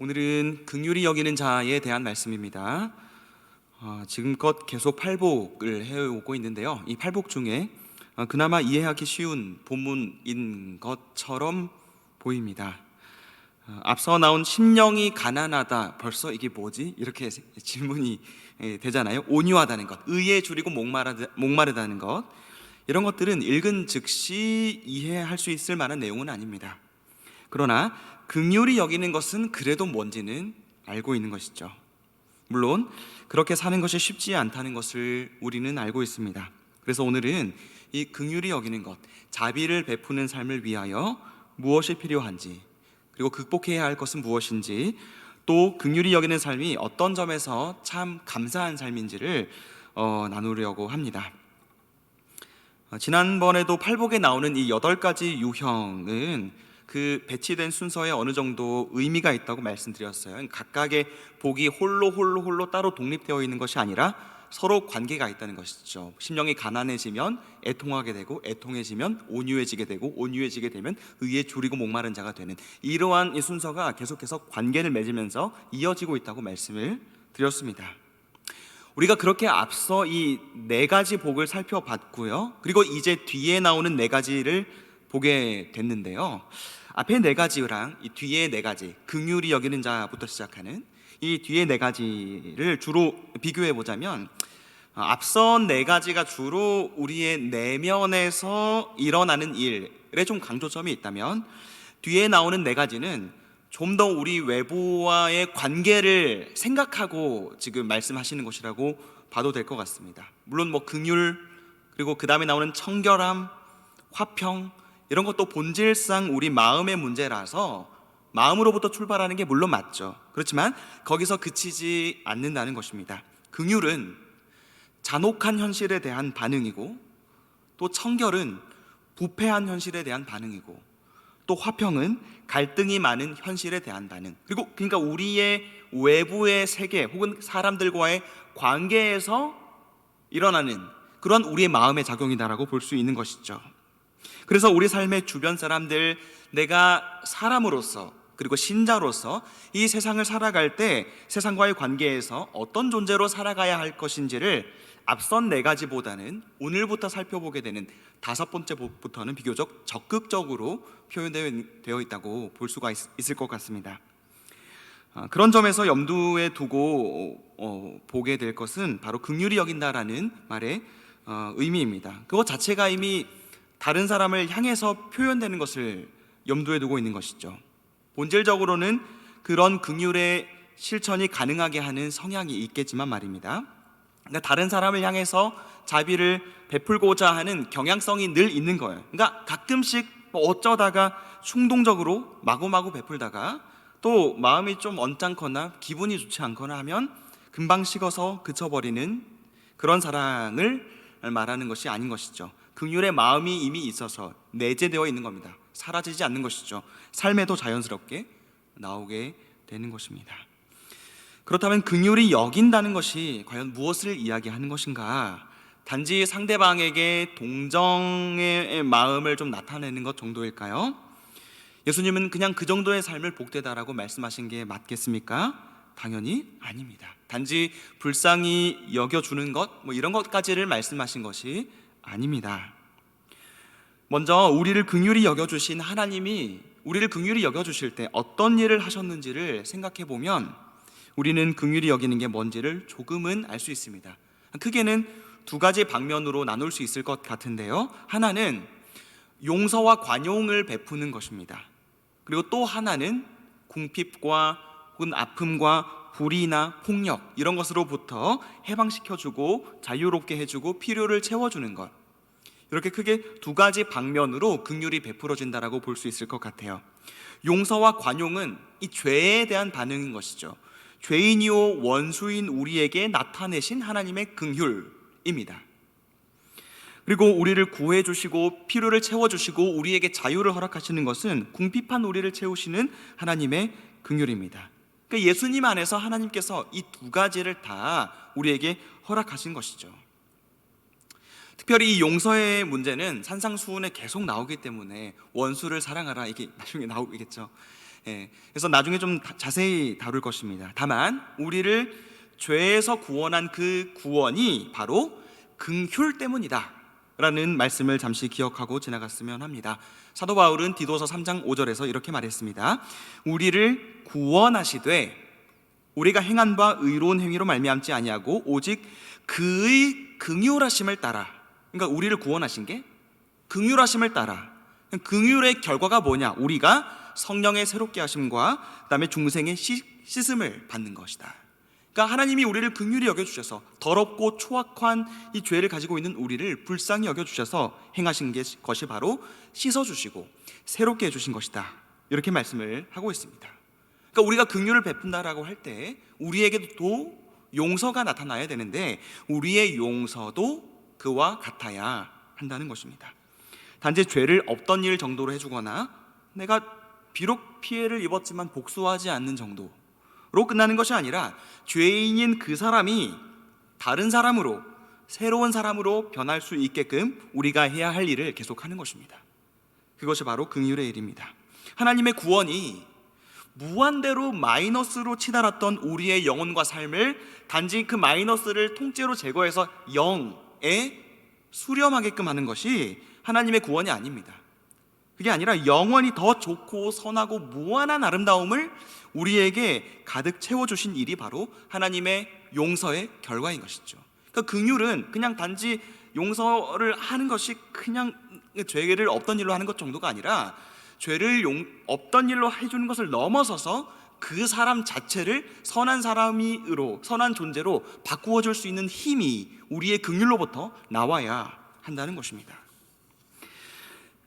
오늘은 긍휼히 여기는 자에 대한 말씀입니다. 지금껏 계속 팔복을 해오고 있는데요. 이 팔복 중에 그나마 이해하기 쉬운 본문인 것처럼 보입니다. 앞서 나온 심령이 가난하다, 벌써 이게 뭐지? 이렇게 질문이 되잖아요. 온유하다는 것, 의에 줄이고 목마르다는 것, 이런 것들은 읽은 즉시 이해할 수 있을 만한 내용은 아닙니다. 그러나 긍휼히 여기는 것은 그래도 뭔지는 알고 있는 것이죠. 물론 그렇게 사는 것이 쉽지 않다는 것을 우리는 알고 있습니다. 그래서 오늘은 이 긍휼히 여기는 것, 자비를 베푸는 삶을 위하여 무엇이 필요한지, 그리고 극복해야 할 것은 무엇인지, 또 긍휼히 여기는 삶이 어떤 점에서 참 감사한 삶인지를 나누려고 합니다. 지난번에도 팔복에 나오는 이 8가지 유형은 그 배치된 순서에 어느 정도 의미가 있다고 말씀드렸어요. 각각의 복이 홀로 따로 독립되어 있는 것이 아니라 서로 관계가 있다는 것이죠. 심령이 가난해지면 애통하게 되고, 애통해지면 온유해지게 되고, 온유해지게 되면 의에 줄이고 목마른 자가 되는, 이러한 이 순서가 계속해서 관계를 맺으면서 이어지고 있다고 말씀을 드렸습니다. 우리가 그렇게 앞서 이 4가지 복을 살펴봤고요. 그리고 이제 뒤에 나오는 4가지를 보게 됐는데요. 앞에 4가지랑 이 뒤에 4가지, 긍휼히 여기는 자부터 시작하는 이 뒤에 4가지를 주로 비교해 보자면, 앞선 4가지가 주로 우리의 내면에서 일어나는 일에 좀 강조점이 있다면, 뒤에 나오는 4가지는 좀 더 우리 외부와의 관계를 생각하고 지금 말씀하시는 것이라고 봐도 될 것 같습니다. 물론 긍휼, 그리고 그 다음에 나오는 청결함, 화평, 이런 것도 본질상 우리 마음의 문제라서 마음으로부터 출발하는 게 물론 맞죠. 그렇지만 거기서 그치지 않는다는 것입니다. 긍휼은 잔혹한 현실에 대한 반응이고, 또 청결은 부패한 현실에 대한 반응이고, 또 화평은 갈등이 많은 현실에 대한 반응, 그리고 그러니까 우리의 외부의 세계 혹은 사람들과의 관계에서 일어나는 그런 우리의 마음의 작용이다라고 볼 수 있는 것이죠. 그래서 우리 삶의 주변 사람들, 내가 사람으로서 그리고 신자로서 이 세상을 살아갈 때 세상과의 관계에서 어떤 존재로 살아가야 할 것인지를 앞선 4가지보다는 오늘부터 살펴보게 되는 5번째 복부터는 비교적 적극적으로 표현되어 있다고 볼 수가 있을 것 같습니다. 그런 점에서 염두에 두고 보게 될 것은 바로 긍휼히 여긴다라는 말의 의미입니다. 그것 자체가 이미 다른 사람을 향해서 표현되는 것을 염두에 두고 있는 것이죠. 본질적으로는 그런 긍휼의 실천이 가능하게 하는 성향이 있겠지만 말입니다. 그러니까 다른 사람을 향해서 자비를 베풀고자 하는 경향성이 늘 있는 거예요. 그러니까 가끔씩 어쩌다가 충동적으로 마구마구 베풀다가 또 마음이 좀 언짢거나 기분이 좋지 않거나 하면 금방 식어서 그쳐버리는 그런 사랑을 말하는 것이 아닌 것이죠. 긍휼의 마음이 이미 있어서 내재되어 있는 겁니다. 사라지지 않는 것이죠. 삶에도 자연스럽게 나오게 되는 것입니다. 그렇다면 긍휼히 여긴다는 것이 과연 무엇을 이야기하는 것인가? 단지 상대방에게 동정의 마음을 좀 나타내는 것 정도일까요? 예수님은 그냥 그 정도의 삶을 복되다라고 말씀하신 게 맞겠습니까? 당연히 아닙니다. 단지 불쌍히 여겨주는 것, 이런 것까지를 말씀하신 것이 아닙니다. 먼저 우리를 긍휼히 여겨주신 하나님이 우리를 긍휼히 여겨주실 때 어떤 일을 하셨는지를 생각해 보면 우리는 긍휼히 여기는 게 뭔지를 조금은 알 수 있습니다. 크게는 2가지 방면으로 나눌 수 있을 것 같은데요. 하나는 용서와 관용을 베푸는 것입니다. 그리고 또 하나는 궁핍과 혹은 아픔과 불의나 폭력, 이런 것으로부터 해방시켜주고 자유롭게 해주고 필요를 채워주는 것, 이렇게 크게 2가지 방면으로 긍휼이 베풀어진다라고 볼 수 있을 것 같아요. 용서와 관용은 이 죄에 대한 반응인 것이죠. 죄인이요 원수인 우리에게 나타내신 하나님의 긍휼입니다. 그리고 우리를 구해주시고 필요를 채워주시고 우리에게 자유를 허락하시는 것은 궁핍한 우리를 채우시는 하나님의 긍휼입니다. 그러니까 예수님 안에서 하나님께서 이 2가지를 다 우리에게 허락하신 것이죠. 특별히 이 용서의 문제는 산상수훈에 계속 나오기 때문에 원수를 사랑하라, 이게 나중에 나오겠죠. 그래서 나중에 좀 자세히 다룰 것입니다. 다만 우리를 죄에서 구원한 그 구원이 바로 긍휼 때문이다 라는 말씀을 잠시 기억하고 지나갔으면 합니다. 사도 바울은 디도서 3장 5절에서 이렇게 말했습니다. 우리를 구원하시되 우리가 행한 바 의로운 행위로 말미암지 아니하고 오직 그의 긍휼하심을 따라. 그러니까 우리를 구원하신 게 긍휼하심을 따라. 긍휼의 결과가 뭐냐? 우리가 성령의 새롭게 하심과 그다음에 중생의 씻음을 받는 것이다. 그러니까 하나님이 우리를 긍휼히 여겨주셔서 더럽고 초악한 이 죄를 가지고 있는 우리를 불쌍히 여겨주셔서 행하신 것이 바로 씻어주시고 새롭게 해주신 것이다, 이렇게 말씀을 하고 있습니다. 그러니까 우리가 긍휼을 베푼다라고 할 때 우리에게도 용서가 나타나야 되는데 우리의 용서도 그와 같아야 한다는 것입니다. 단지 죄를 없던 일 정도로 해주거나 내가 비록 피해를 입었지만 복수하지 않는 정도로 끝나는 것이 아니라 죄인인 그 사람이 다른 사람으로, 새로운 사람으로 변할 수 있게끔 우리가 해야 할 일을 계속하는 것입니다. 그것이 바로 긍휼의 일입니다. 하나님의 구원이 무한대로 마이너스로 치달았던 우리의 영혼과 삶을 단지 그 마이너스를 통째로 제거해서 0에 수렴하게끔 하는 것이 하나님의 구원이 아닙니다. 그게 아니라 영원히 더 좋고 선하고 무한한 아름다움을 우리에게 가득 채워주신 일이 바로 하나님의 용서의 결과인 것이죠. 그러니까 긍휼은 그냥 단지 용서를 하는 것이 그냥 죄를 없던 일로 하는 것 정도가 아니라 죄를 없던 일로 해주는 것을 넘어서서 그 사람 자체를 선한 사람으로, 선한 존재로 바꾸어 줄 수 있는 힘이 우리의 긍휼로부터 나와야 한다는 것입니다.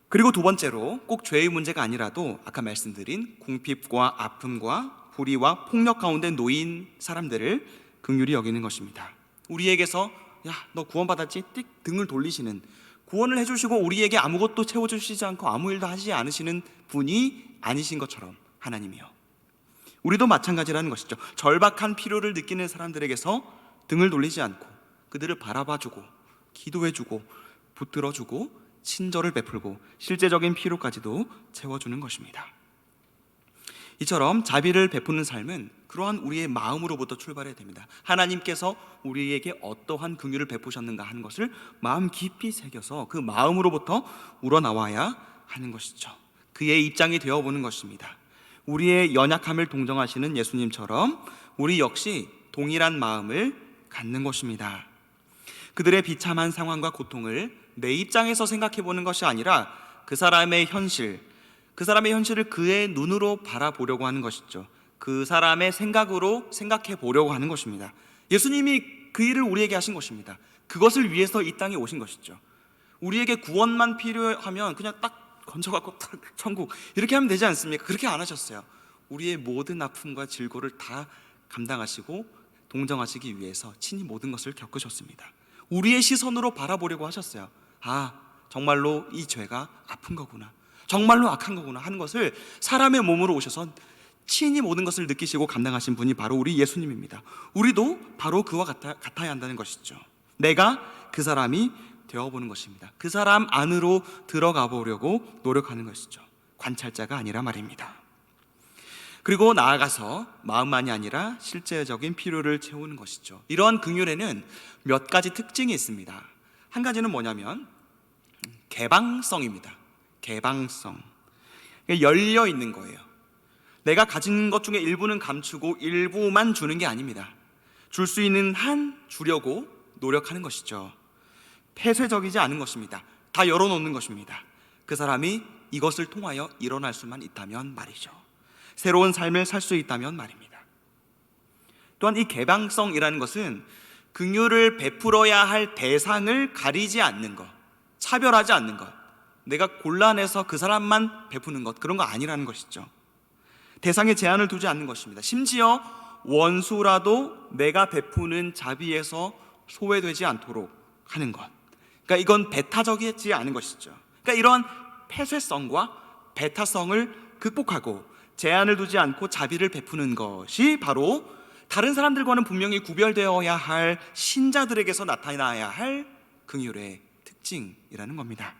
그리고 두 번째로 꼭 죄의 문제가 아니라도 아까 말씀드린 궁핍과 아픔과 불의와 폭력 가운데 놓인 사람들을 긍휼히 여기는 것입니다. 우리에게서 야, 너 구원받았지? 띡 등을 돌리시는, 구원을 해주시고 우리에게 아무것도 채워주시지 않고 아무 일도 하지 않으시는 분이 아니신 것처럼 하나님이요, 우리도 마찬가지라는 것이죠. 절박한 필요를 느끼는 사람들에게서 등을 돌리지 않고 그들을 바라봐주고 기도해주고 붙들어주고 친절을 베풀고 실제적인 필요까지도 채워주는 것입니다. 이처럼 자비를 베푸는 삶은 그러한 우리의 마음으로부터 출발해야 됩니다. 하나님께서 우리에게 어떠한 긍휼을 베푸셨는가 하는 것을 마음 깊이 새겨서 그 마음으로부터 우러나와야 하는 것이죠. 그의 입장이 되어보는 것입니다. 우리의 연약함을 동정하시는 예수님처럼 우리 역시 동일한 마음을 갖는 것입니다. 그들의 비참한 상황과 고통을 내 입장에서 생각해 보는 것이 아니라 그 사람의 현실을 그의 눈으로 바라보려고 하는 것이죠. 그 사람의 생각으로 생각해 보려고 하는 것입니다. 예수님이 그 일을 우리에게 하신 것입니다. 그것을 위해서 이 땅에 오신 것이죠. 우리에게 구원만 필요하면 그냥 딱 건져갖고 딱 천국 이렇게 하면 되지 않습니까? 그렇게 안 하셨어요. 우리의 모든 아픔과 질고를 다 감당하시고 동정하시기 위해서 친히 모든 것을 겪으셨습니다. 우리의 시선으로 바라보려고 하셨어요. 아, 정말로 이 죄가 아픈 거구나, 정말로 악한 거구나 하는 것을 사람의 몸으로 오셔서 친히 모든 것을 느끼시고 감당하신 분이 바로 우리 예수님입니다. 우리도 바로 그와 같아야 한다는 것이죠. 내가 그 사람이 되어보는 것입니다. 그 사람 안으로 들어가 보려고 노력하는 것이죠. 관찰자가 아니라 말입니다. 그리고 나아가서 마음만이 아니라 실제적인 필요를 채우는 것이죠. 이러한 긍휼에는 몇 가지 특징이 있습니다. 한 가지는 뭐냐면 개방성입니다. 개방성. 열려 있는 거예요. 내가 가진 것 중에 일부는 감추고 일부만 주는 게 아닙니다. 줄 수 있는 한 주려고 노력하는 것이죠. 폐쇄적이지 않은 것입니다. 다 열어놓는 것입니다. 그 사람이 이것을 통하여 일어날 수만 있다면 말이죠. 새로운 삶을 살 수 있다면 말입니다. 또한 이 개방성이라는 것은 긍휼을 베풀어야 할 대상을 가리지 않는 것, 차별하지 않는 것, 내가 골라내서 그 사람만 베푸는 것, 그런 거 아니라는 것이죠. 대상에 제한을 두지 않는 것입니다. 심지어 원수라도 내가 베푸는 자비에서 소외되지 않도록 하는 것, 그러니까 이건 배타적이지 않은 것이죠. 그러니까 이런 폐쇄성과 배타성을 극복하고 제한을 두지 않고 자비를 베푸는 것이 바로 다른 사람들과는 분명히 구별되어야 할 신자들에게서 나타나야 할 긍휼의 특징이라는 겁니다.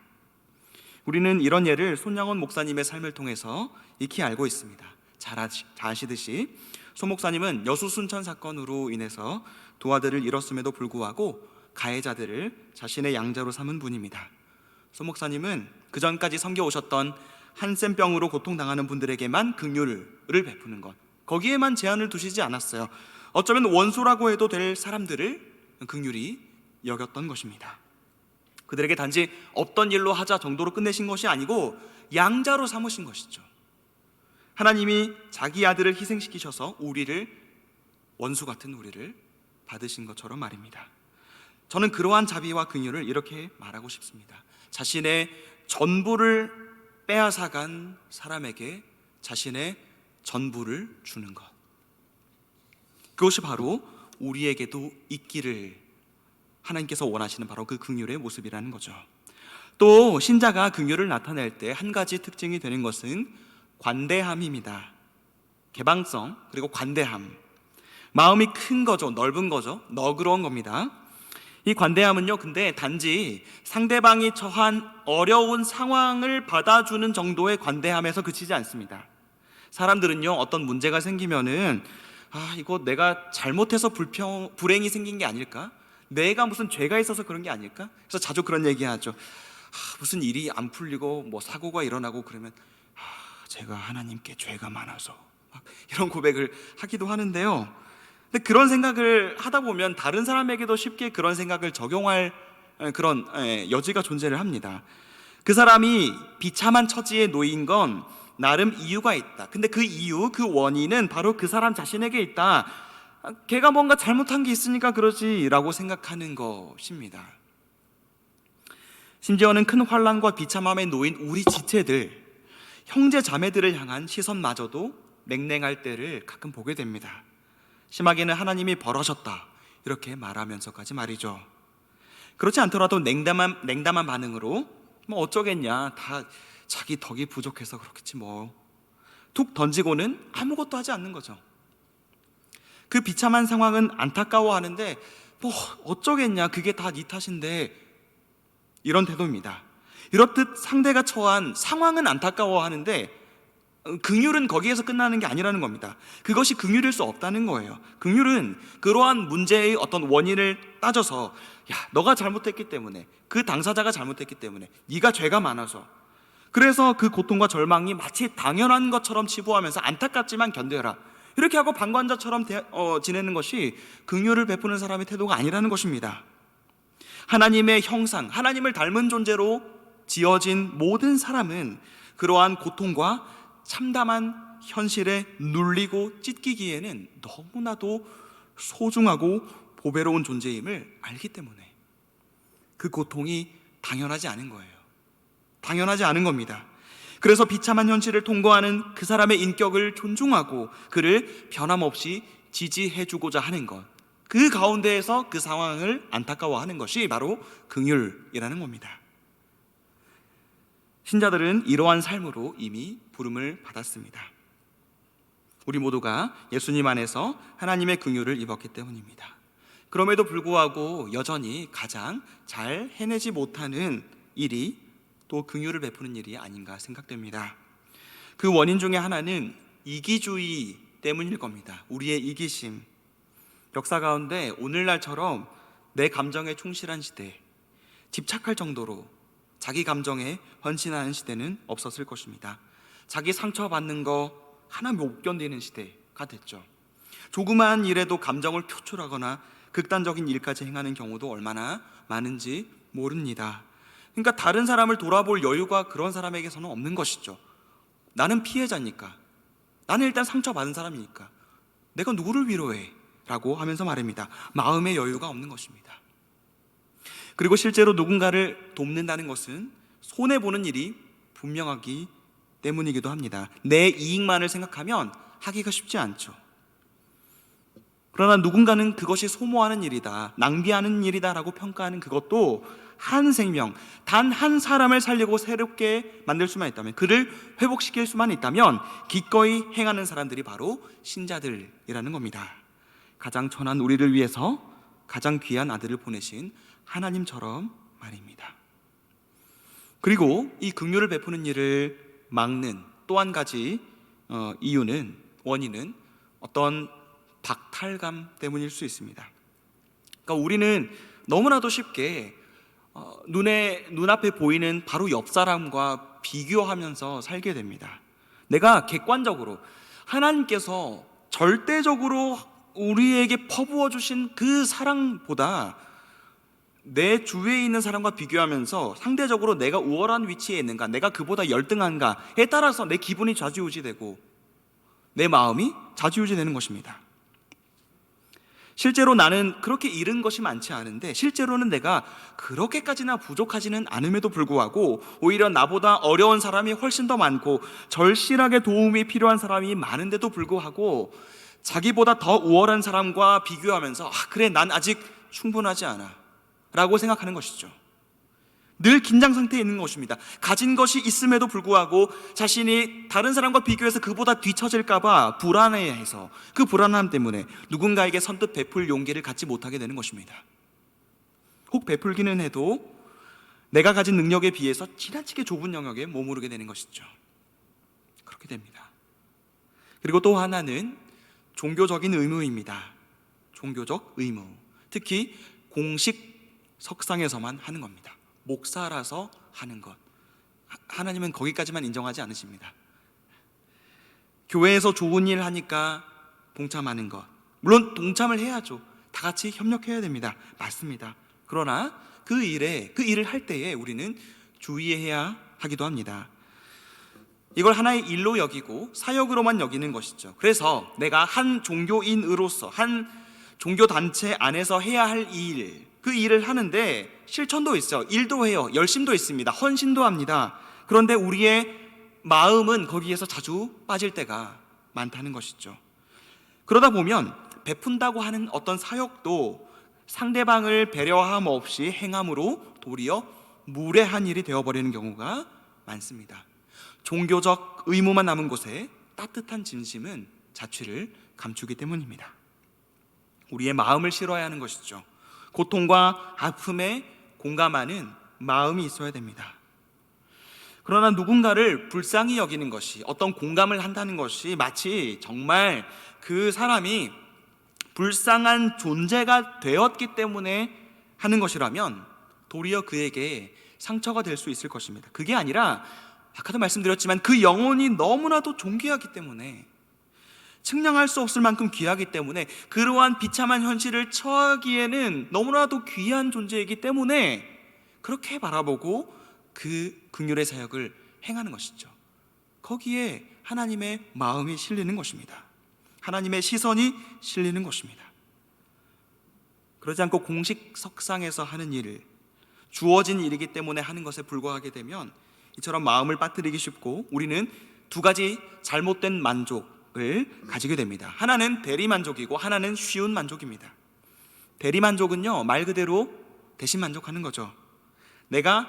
우리는 이런 예를 손양원 목사님의 삶을 통해서 익히 알고 있습니다. 잘 아시듯이 소 목사님은 여수 순천 사건으로 인해서 두 아들을 잃었음에도 불구하고 가해자들을 자신의 양자로 삼은 분입니다. 소 목사님은 그 전까지 섬겨오셨던 한센병으로 고통당하는 분들에게만 긍휼을 베푸는 것, 거기에만 제한을 두시지 않았어요. 어쩌면 원수라고 해도 될 사람들을 긍휼히 여겼던 것입니다. 그들에게 단지 없던 일로 하자 정도로 끝내신 것이 아니고 양자로 삼으신 것이죠. 하나님이 자기 아들을 희생시키셔서 원수 같은 우리를 받으신 것처럼 말입니다. 저는 그러한 자비와 긍휼을 이렇게 말하고 싶습니다. 자신의 전부를 빼앗아간 사람에게 자신의 전부를 주는 것, 그것이 바로 우리에게도 있기를 하나님께서 원하시는 바로 그 긍휼의 모습이라는 거죠. 또 신자가 긍휼을 나타낼 때 한 가지 특징이 되는 것은 관대함입니다. 개방성, 그리고 관대함. 마음이 큰 거죠, 넓은 거죠, 너그러운 겁니다. 이 관대함은요, 근데 단지 상대방이 처한 어려운 상황을 받아주는 정도의 관대함에서 그치지 않습니다. 사람들은요, 어떤 문제가 생기면은 이거 내가 잘못해서 불행이 생긴 게 아닐까? 내가 무슨 죄가 있어서 그런 게 아닐까? 그래서 자주 그런 얘기하죠. 무슨 일이 안 풀리고 뭐 사고가 일어나고 그러면 제가 하나님께 죄가 많아서 이런 고백을 하기도 하는데요. 근데 그런 생각을 하다 보면 다른 사람에게도 쉽게 그런 생각을 적용할 그런 여지가 존재를 합니다. 그 사람이 비참한 처지에 놓인 건 나름 이유가 있다. 근데 그 이유, 그 원인은 바로 그 사람 자신에게 있다. 걔가 뭔가 잘못한 게 있으니까 그러지 라고 생각하는 것입니다. 심지어는 큰 환난과 비참함에 놓인 우리 지체들, 형제 자매들을 향한 시선마저도 냉랭할 때를 가끔 보게 됩니다. 심하게는 하나님이 벌하셨다 이렇게 말하면서까지 말이죠. 그렇지 않더라도 냉담한 반응으로 뭐 어쩌겠냐, 다 자기 덕이 부족해서 그렇겠지 뭐 툭 던지고는 아무것도 하지 않는 거죠. 그 비참한 상황은 안타까워하는데 뭐 어쩌겠냐, 그게 다 네 탓인데, 이런 태도입니다. 이렇듯 상대가 처한 상황은 안타까워하는데 긍휼은 거기에서 끝나는 게 아니라는 겁니다. 그것이 긍휼일 수 없다는 거예요. 긍휼은 그러한 문제의 어떤 원인을 따져서 너가 잘못했기 때문에, 그 당사자가 잘못했기 때문에, 네가 죄가 많아서, 그래서 그 고통과 절망이 마치 당연한 것처럼 치부하면서 안타깝지만 견뎌라 이렇게 하고 방관자처럼 지내는 것이 긍휼을 베푸는 사람의 태도가 아니라는 것입니다. 하나님의 형상, 하나님을 닮은 존재로 지어진 모든 사람은 그러한 고통과 참담한 현실에 눌리고 찢기기에는 너무나도 소중하고 보배로운 존재임을 알기 때문에 그 고통이 당연하지 않은 거예요. 당연하지 않은 겁니다. 그래서 비참한 현실을 통과하는 그 사람의 인격을 존중하고 그를 변함없이 지지해주고자 하는 것, 그 가운데에서 그 상황을 안타까워하는 것이 바로 긍휼이라는 겁니다. 신자들은 이러한 삶으로 이미 부름을 받았습니다. 우리 모두가 예수님 안에서 하나님의 긍휼을 입었기 때문입니다. 그럼에도 불구하고 여전히 가장 잘 해내지 못하는 일이 또 긍휼을 베푸는 일이 아닌가 생각됩니다. 그 원인 중에 하나는 이기주의 때문일 겁니다. 우리의 이기심. 역사 가운데 오늘날처럼 내 감정에 충실한 시대, 집착할 정도로 자기 감정에 헌신하는 시대는 없었을 것입니다. 자기 상처받는 거 하나 못 견디는 시대가 됐죠. 조그마한 일에도 감정을 표출하거나 극단적인 일까지 행하는 경우도 얼마나 많은지 모릅니다. 그러니까 다른 사람을 돌아볼 여유가 그런 사람에게서는 없는 것이죠. 나는 피해자니까, 나는 일단 상처받은 사람이니까 내가 누구를 위로해? 라고 하면서 말입니다. 마음의 여유가 없는 것입니다. 그리고 실제로 누군가를 돕는다는 것은 손해보는 일이 분명하기 때문이기도 합니다. 내 이익만을 생각하면 하기가 쉽지 않죠. 그러나 누군가는 그것이 소모하는 일이다, 낭비하는 일이다 라고 평가하는 그것도 한 생명, 단 한 사람을 살리고 새롭게 만들 수만 있다면, 그를 회복시킬 수만 있다면 기꺼이 행하는 사람들이 바로 신자들이라는 겁니다. 가장 천한 우리를 위해서 가장 귀한 아들을 보내신 하나님처럼 말입니다. 그리고 이 긍휼을 베푸는 일을 막는 또 한 가지 원인은 어떤 박탈감 때문일 수 있습니다. 그러니까 우리는 너무나도 쉽게 눈앞에 보이는 바로 옆 사람과 비교하면서 살게 됩니다. 내가 객관적으로 하나님께서 절대적으로 우리에게 퍼부어 주신 그 사랑보다 내 주위에 있는 사람과 비교하면서 상대적으로 내가 우월한 위치에 있는가, 내가 그보다 열등한가에 따라서 내 기분이 좌지우지되고 내 마음이 좌지우지되는 것입니다. 실제로 나는 그렇게 잃은 것이 많지 않은데, 실제로는 내가 그렇게까지나 부족하지는 않음에도 불구하고 오히려 나보다 어려운 사람이 훨씬 더 많고 절실하게 도움이 필요한 사람이 많은데도 불구하고 자기보다 더 우월한 사람과 비교하면서 그래, 난 아직 충분하지 않아 라고 생각하는 것이죠. 늘 긴장 상태에 있는 것입니다. 가진 것이 있음에도 불구하고 자신이 다른 사람과 비교해서 그보다 뒤처질까봐 불안해해서 그 불안함 때문에 누군가에게 선뜻 베풀 용기를 갖지 못하게 되는 것입니다. 혹 베풀기는 해도 내가 가진 능력에 비해서 지나치게 좁은 영역에 머무르게 되는 것이죠. 그렇게 됩니다. 그리고 또 하나는 종교적인 의무입니다. 종교적 의무, 특히 공식 석상에서만 하는 겁니다. 목사라서 하는 것, 하나님은 거기까지만 인정하지 않으십니다. 교회에서 좋은 일 하니까 동참하는 것, 물론 동참을 해야죠. 다 같이 협력해야 됩니다. 맞습니다. 그러나 그 일을 할 때에 우리는 주의해야 하기도 합니다. 이걸 하나의 일로 여기고 사역으로만 여기는 것이죠. 그래서 내가 한 종교인으로서 한 종교단체 안에서 해야 할 그 일을 하는데 실천도 있어요. 일도 해요. 열심도 있습니다. 헌신도 합니다. 그런데 우리의 마음은 거기에서 자주 빠질 때가 많다는 것이죠. 그러다 보면 베푼다고 하는 어떤 사역도 상대방을 배려함 없이 행함으로 도리어 무례한 일이 되어버리는 경우가 많습니다. 종교적 의무만 남은 곳에 따뜻한 진심은 자취를 감추기 때문입니다. 우리의 마음을 실어야 하는 것이죠. 고통과 아픔에 공감하는 마음이 있어야 됩니다. 그러나 누군가를 불쌍히 여기는 것이, 어떤 공감을 한다는 것이 마치 정말 그 사람이 불쌍한 존재가 되었기 때문에 하는 것이라면 도리어 그에게 상처가 될 수 있을 것입니다. 그게 아니라 아까도 말씀드렸지만 그 영혼이 너무나도 존귀하기 때문에, 측량할 수 없을 만큼 귀하기 때문에, 그러한 비참한 현실을 처하기에는 너무나도 귀한 존재이기 때문에 그렇게 바라보고 그 긍휼의 사역을 행하는 것이죠. 거기에 하나님의 마음이 실리는 것입니다. 하나님의 시선이 실리는 것입니다. 그러지 않고 공식 석상에서 하는 일을, 주어진 일이기 때문에 하는 것에 불과하게 되면 이처럼 마음을 빠뜨리기 쉽고 우리는 두 가지 잘못된 만족을 가지게 됩니다. 하나는 대리만족이고 하나는 쉬운 만족입니다. 대리만족은요, 말 그대로 대신 만족하는 거죠. 내가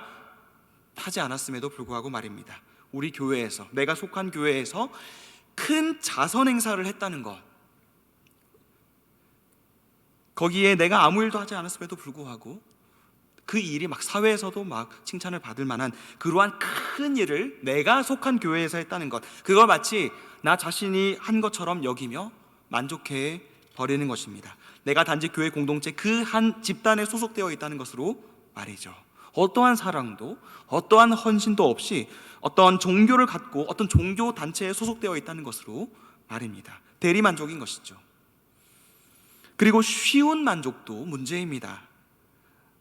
하지 않았음에도 불구하고 말입니다. 우리 교회에서, 내가 속한 교회에서 큰 자선 행사를 했다는 것, 거기에 내가 아무 일도 하지 않았음에도 불구하고 그 일이 막 사회에서도 막 칭찬을 받을 만한 그러한 큰 일을 내가 속한 교회에서 했다는 것, 그걸 마치 나 자신이 한 것처럼 여기며 만족해 버리는 것입니다. 내가 단지 교회 공동체 그 한 집단에 소속되어 있다는 것으로 말이죠. 어떠한 사랑도 어떠한 헌신도 없이 어떠한 종교를 갖고 어떤 종교 단체에 소속되어 있다는 것으로 말입니다. 대리만족인 것이죠. 그리고 쉬운 만족도 문제입니다.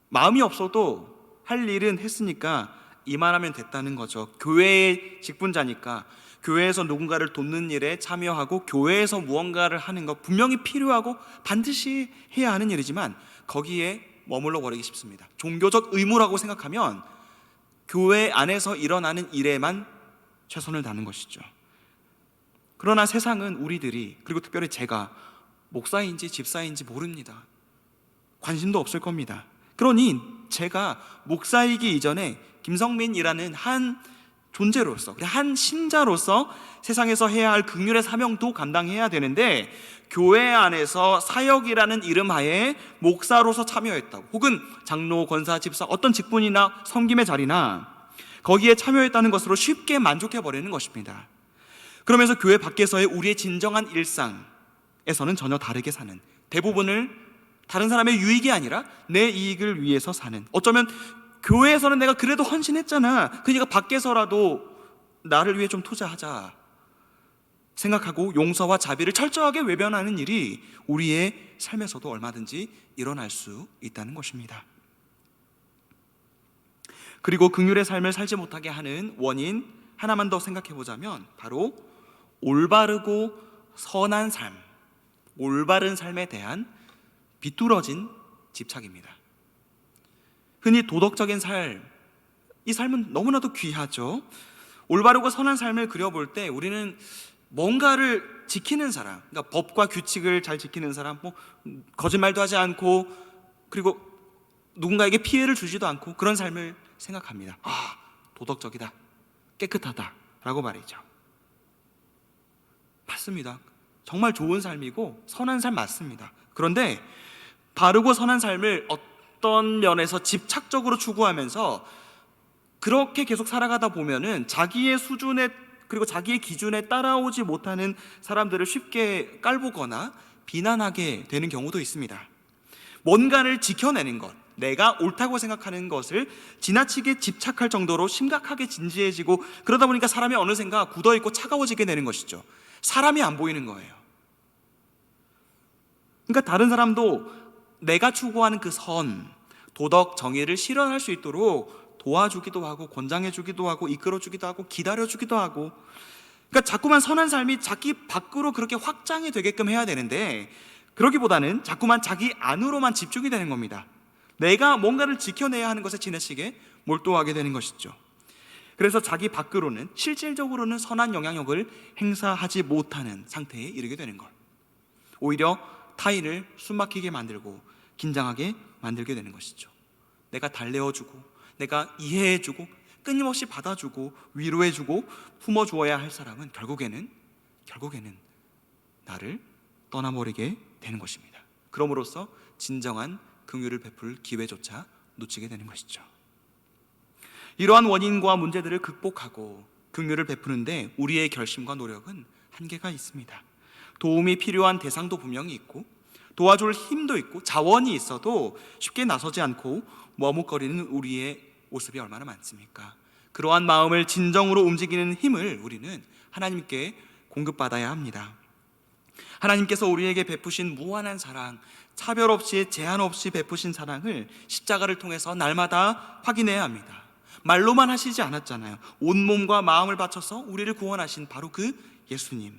마음이 없어도 할 일은 했으니까 이만하면 됐다는 거죠. 교회의 직분자니까 교회에서 누군가를 돕는 일에 참여하고 교회에서 무언가를 하는 것 분명히 필요하고 반드시 해야 하는 일이지만 거기에 머물러 버리기 쉽습니다. 종교적 의무라고 생각하면 교회 안에서 일어나는 일에만 최선을 다하는 것이죠. 그러나 세상은 우리들이, 그리고 특별히 제가 목사인지 집사인지 모릅니다. 관심도 없을 겁니다. 그러니 제가 목사이기 이전에 김성민이라는 한 존재로서, 한 신자로서 세상에서 해야 할 긍휼의 사명도 감당해야 되는데, 교회 안에서 사역이라는 이름 하에 목사로서 참여했다고, 혹은 장로, 권사, 집사, 어떤 직분이나 섬김의 자리나 거기에 참여했다는 것으로 쉽게 만족해버리는 것입니다. 그러면서 교회 밖에서의 우리의 진정한 일상에서는 전혀 다르게 사는, 대부분을 다른 사람의 유익이 아니라 내 이익을 위해서 사는, 어쩌면 교회에서는 내가 그래도 헌신했잖아, 그러니까 밖에서라도 나를 위해 좀 투자하자 생각하고 용서와 자비를 철저하게 외면하는 일이 우리의 삶에서도 얼마든지 일어날 수 있다는 것입니다. 그리고 긍휼의 삶을 살지 못하게 하는 원인 하나만 더 생각해 보자면 바로 올바르고 선한 삶, 올바른 삶에 대한 비뚤어진 집착입니다. 흔히 도덕적인 삶, 이 삶은 너무나도 귀하죠. 올바르고 선한 삶을 그려볼 때 우리는 뭔가를 지키는 사람, 그러니까 법과 규칙을 잘 지키는 사람, 거짓말도 하지 않고, 그리고 누군가에게 피해를 주지도 않고, 그런 삶을 생각합니다. 도덕적이다, 깨끗하다 라고 말이죠. 맞습니다. 정말 좋은 삶이고 선한 삶 맞습니다. 그런데 바르고 선한 삶을 어떤 면에서 집착적으로 추구하면서 그렇게 계속 살아가다 보면은 자기의 수준에, 그리고 자기의 기준에 따라오지 못하는 사람들을 쉽게 깔보거나 비난하게 되는 경우도 있습니다. 뭔가를 지켜내는 것, 내가 옳다고 생각하는 것을 지나치게 집착할 정도로 심각하게 진지해지고, 그러다 보니까 사람이 어느샌가 굳어있고 차가워지게 되는 것이죠. 사람이 안 보이는 거예요. 그러니까 다른 사람도 내가 추구하는 그 선, 도덕, 정의를 실현할 수 있도록 도와주기도 하고, 권장해주기도 하고, 이끌어주기도 하고, 기다려주기도 하고, 그러니까 자꾸만 선한 삶이 자기 밖으로 그렇게 확장이 되게끔 해야 되는데, 그러기보다는 자꾸만 자기 안으로만 집중이 되는 겁니다. 내가 뭔가를 지켜내야 하는 것에 지나치게 몰두하게 되는 것이죠. 그래서 자기 밖으로는, 실질적으로는 선한 영향력을 행사하지 못하는 상태에 이르게 되는 것, 오히려 타인을 숨막히게 만들고 긴장하게 만들게 되는 것이죠. 내가 달래어주고, 내가 이해해주고, 끊임없이 받아주고, 위로해주고, 품어주어야 할 사람은 결국에는 나를 떠나버리게 되는 것입니다. 그럼으로써 진정한 긍휼을 베풀 기회조차 놓치게 되는 것이죠. 이러한 원인과 문제들을 극복하고 긍휼을 베푸는데 우리의 결심과 노력은 한계가 있습니다. 도움이 필요한 대상도 분명히 있고, 도와줄 힘도 있고, 자원이 있어도 쉽게 나서지 않고 머뭇거리는 우리의 모습이 얼마나 많습니까? 그러한 마음을 진정으로 움직이는 힘을 우리는 하나님께 공급받아야 합니다. 하나님께서 우리에게 베푸신 무한한 사랑, 차별 없이 제한 없이 베푸신 사랑을 십자가를 통해서 날마다 확인해야 합니다. 말로만 하시지 않았잖아요. 온몸과 마음을 바쳐서 우리를 구원하신 바로 그 예수님,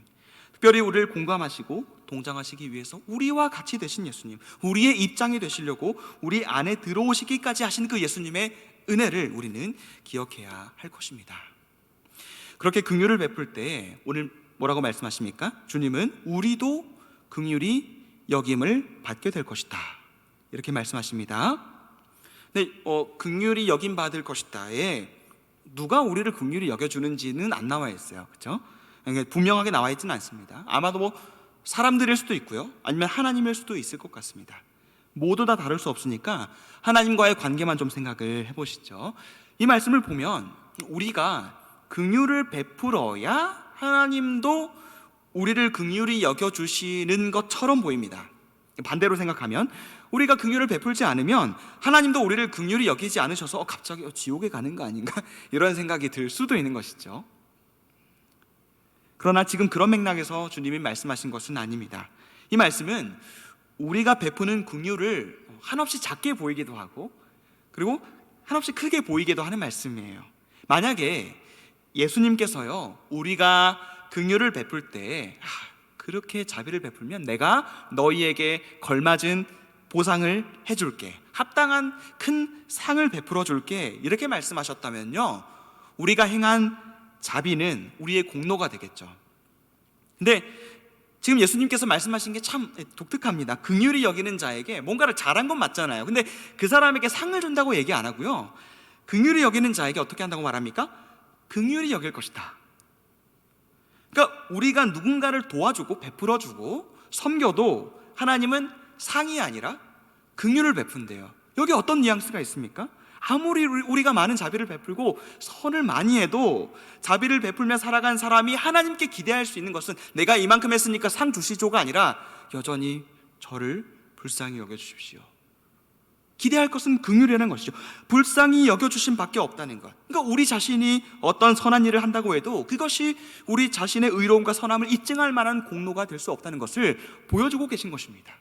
특별히 우리를 공감하시고 동정하시기 위해서 우리와 같이 되신 예수님, 우리의 입장이 되시려고 우리 안에 들어오시기까지 하신 그 예수님의 은혜를 우리는 기억해야 할 것입니다. 그렇게 긍휼을 베풀 때 오늘 뭐라고 말씀하십니까? 주님은 우리도 긍휼히 여김을 받게 될 것이다, 이렇게 말씀하십니다. 네, 긍휼히 여김 받을 것이다에 누가 우리를 긍휼히 여겨주는지는 안 나와 있어요. 그렇죠? 분명하게 나와 있지는 않습니다. 아마도 사람들일 수도 있고요, 아니면 하나님일 수도 있을 것 같습니다. 모두 다 다를 수 없으니까 하나님과의 관계만 좀 생각을 해보시죠. 이 말씀을 보면 우리가 긍휼을 베풀어야 하나님도 우리를 긍휼히 여겨주시는 것처럼 보입니다. 반대로 생각하면 우리가 긍휼을 베풀지 않으면 하나님도 우리를 긍휼히 여기지 않으셔서 갑자기 지옥에 가는 거 아닌가 이런 생각이 들 수도 있는 것이죠. 그러나 지금 그런 맥락에서 주님이 말씀하신 것은 아닙니다. 이 말씀은 우리가 베푸는 긍휼을 한없이 작게 보이기도 하고, 그리고 한없이 크게 보이기도 하는 말씀이에요. 만약에 예수님께서요, 우리가 긍휼을 베풀 때 그렇게 자비를 베풀면 내가 너희에게 걸맞은 보상을 해줄게, 합당한 큰 상을 베풀어 줄게, 이렇게 말씀하셨다면요, 우리가 행한 자비는 우리의 공로가 되겠죠. 근데 지금 예수님께서 말씀하신 게 참 독특합니다. 긍휼히 여기는 자에게 뭔가를 잘한 건 맞잖아요. 근데 그 사람에게 상을 준다고 얘기 안 하고요, 긍휼히 여기는 자에게 어떻게 한다고 말합니까? 긍휼히 여길 것이다. 그러니까 우리가 누군가를 도와주고 베풀어주고 섬겨도 하나님은 상이 아니라 긍휼을 베푼대요. 여기 어떤 뉘앙스가 있습니까? 아무리 우리가 많은 자비를 베풀고 선을 많이 해도 자비를 베풀며 살아간 사람이 하나님께 기대할 수 있는 것은 내가 이만큼 했으니까 상 주시죠가 아니라 여전히 저를 불쌍히 여겨주십시오. 기대할 것은 긍휼이라는 것이죠. 불쌍히 여겨주심 밖에 없다는 것. 그러니까 우리 자신이 어떤 선한 일을 한다고 해도 그것이 우리 자신의 의로움과 선함을 입증할 만한 공로가 될 수 없다는 것을 보여주고 계신 것입니다.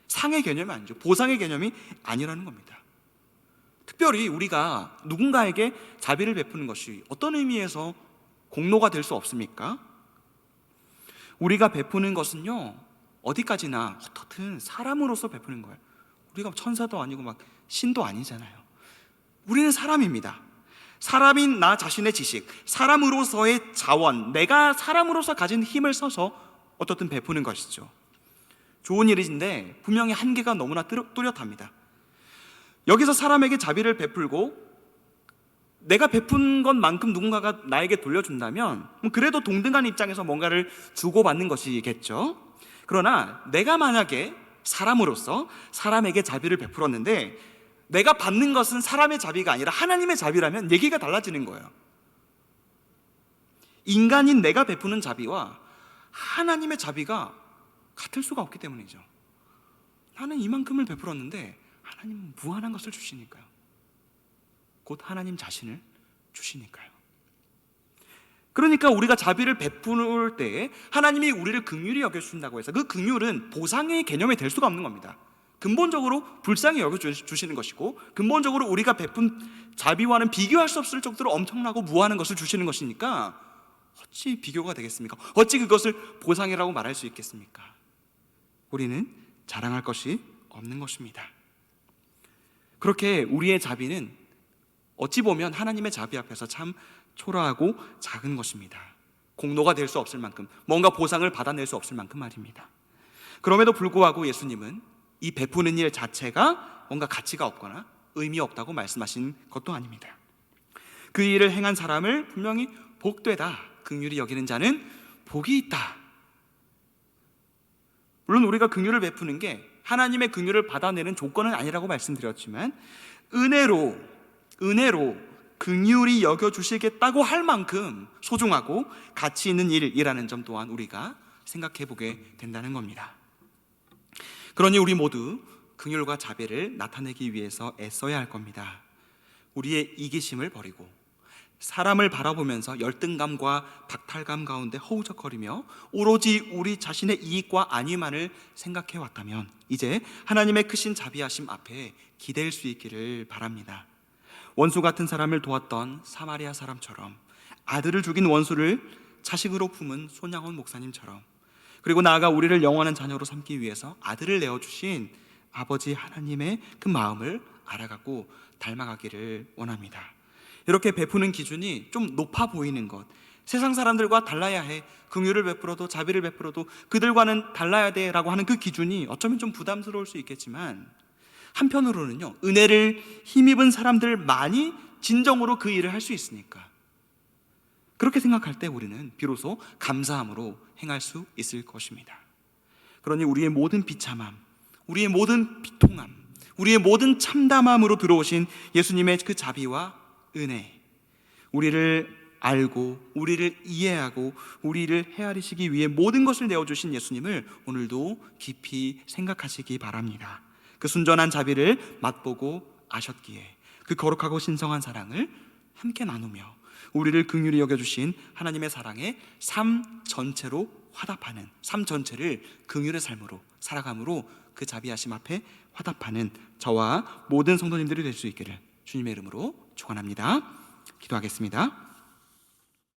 상의 개념이 아니죠. 보상의 개념이 아니라는 겁니다. 특별히 우리가 누군가에게 자비를 베푸는 것이 어떤 의미에서 공로가 될 수 없습니까? 우리가 베푸는 것은요, 어디까지나 어떻든 사람으로서 베푸는 거예요. 우리가 천사도 아니고 막 신도 아니잖아요. 우리는 사람입니다. 사람인 나 자신의 지식, 사람으로서의 자원, 내가 사람으로서 가진 힘을 써서 어떻든 베푸는 것이죠. 좋은 일인데 분명히 한계가 너무나 뚜렷합니다. 여기서 사람에게 자비를 베풀고 내가 베푼 것만큼 누군가가 나에게 돌려준다면 그래도 동등한 입장에서 뭔가를 주고받는 것이겠죠. 그러나 내가 만약에 사람으로서 사람에게 자비를 베풀었는데 내가 받는 것은 사람의 자비가 아니라 하나님의 자비라면 얘기가 달라지는 거예요. 인간인 내가 베푸는 자비와 하나님의 자비가 같을 수가 없기 때문이죠. 나는 이만큼을 베풀었는데 하나님은 무한한 것을 주시니까요. 곧 하나님 자신을 주시니까요. 그러니까 우리가 자비를 베풀 때에 하나님이 우리를 긍휼히 여겨주신다고 해서 그 긍휼은 보상의 개념이 될 수가 없는 겁니다. 근본적으로 불쌍히 여겨주시는 것이고 근본적으로 우리가 베푼 자비와는 비교할 수 없을 정도로 엄청나고 무한한 것을 주시는 것이니까 어찌 비교가 되겠습니까? 어찌 그것을 보상이라고 말할 수 있겠습니까? 우리는 자랑할 것이 없는 것입니다. 그렇게 우리의 자비는 어찌 보면 하나님의 자비 앞에서 참 초라하고 작은 것입니다. 공로가 될 수 없을 만큼, 뭔가 보상을 받아낼 수 없을 만큼 말입니다. 그럼에도 불구하고 예수님은 이 베푸는 일 자체가 뭔가 가치가 없거나 의미 없다고 말씀하신 것도 아닙니다. 그 일을 행한 사람을 분명히 복되다, 긍휼히 여기는 자는 복이 있다. 물론 우리가 긍휼을 베푸는 게 하나님의 긍휼을 받아내는 조건은 아니라고 말씀드렸지만 은혜로 긍휼히 여겨주시겠다고 할 만큼 소중하고 가치 있는 일이라는 점 또한 우리가 생각해 보게 된다는 겁니다. 그러니 우리 모두 긍휼과 자비를 나타내기 위해서 애써야 할 겁니다. 우리의 이기심을 버리고 사람을 바라보면서 열등감과 박탈감 가운데 허우적거리며 오로지 우리 자신의 이익과 안위만을 생각해 왔다면 이제 하나님의 크신 자비하심 앞에 기댈 수 있기를 바랍니다. 원수 같은 사람을 도왔던 사마리아 사람처럼, 아들을 죽인 원수를 자식으로 품은 손양원 목사님처럼, 그리고 나아가 우리를 영원한 자녀로 삼기 위해서 아들을 내어주신 아버지 하나님의 그 마음을 알아가고 닮아가기를 원합니다. 이렇게 베푸는 기준이 좀 높아 보이는 것, 세상 사람들과 달라야 해, 긍휼을 베풀어도 자비를 베풀어도 그들과는 달라야 돼 라고 하는 그 기준이 어쩌면 좀 부담스러울 수 있겠지만 한편으로는요, 은혜를 힘입은 사람들만이 진정으로 그 일을 할 수 있으니까 그렇게 생각할 때 우리는 비로소 감사함으로 행할 수 있을 것입니다. 그러니 우리의 모든 비참함, 우리의 모든 비통함, 우리의 모든 참담함으로 들어오신 예수님의 그 자비와 은혜, 우리를 알고 우리를 이해하고 우리를 헤아리시기 위해 모든 것을 내어주신 예수님을 오늘도 깊이 생각하시기 바랍니다. 그 순전한 자비를 맛보고 아셨기에 그 거룩하고 신성한 사랑을 함께 나누며 우리를 긍휼히 여겨주신 하나님의 사랑에 삶 전체로 화답하는, 삶 전체를 긍휼의 삶으로 살아감으로 그 자비하심 앞에 화답하는 저와 모든 성도님들이 될 수 있기를 주님의 이름으로 축원합니다. 기도하겠습니다.